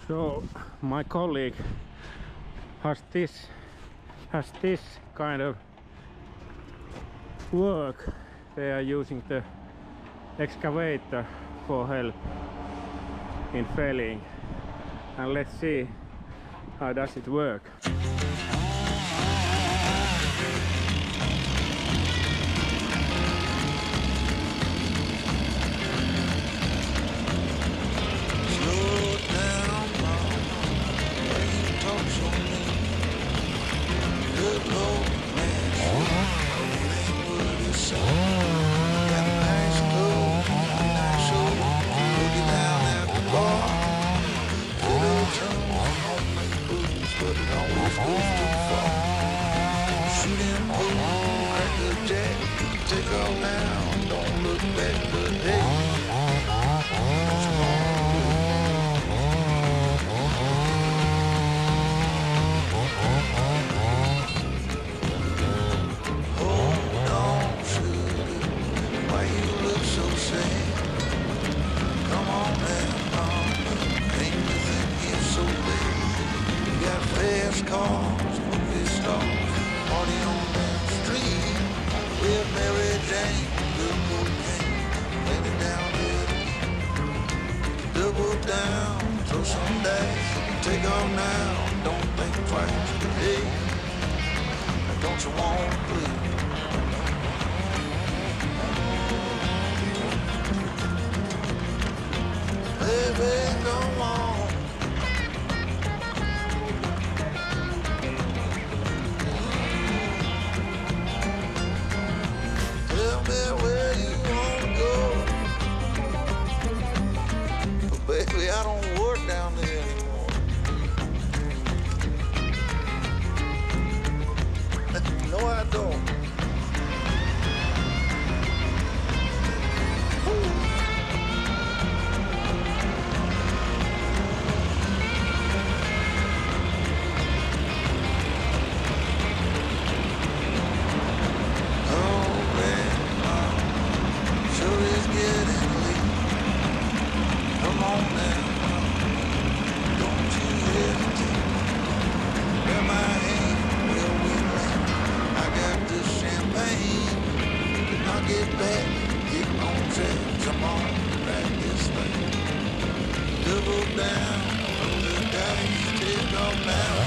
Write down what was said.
So my colleague has this kind of work. They are using the excavator for help in felling, and let's see how does it work. Cars, movie stars, party on that street with Mary Jane, good cocaine, lay it down there, double down, throw some dice, take off now, don't think twice, hey, don't you want to play? Baby, come on. Baby, I don't work down there anymore. No, I don't. Oh, man, sure is getting late. Come on now, don't you hesitate. Grab my hand, well we late. I got this champagne, and I'll get back, get on track. Come on, back this thing. Double down, roll the dice, take off now.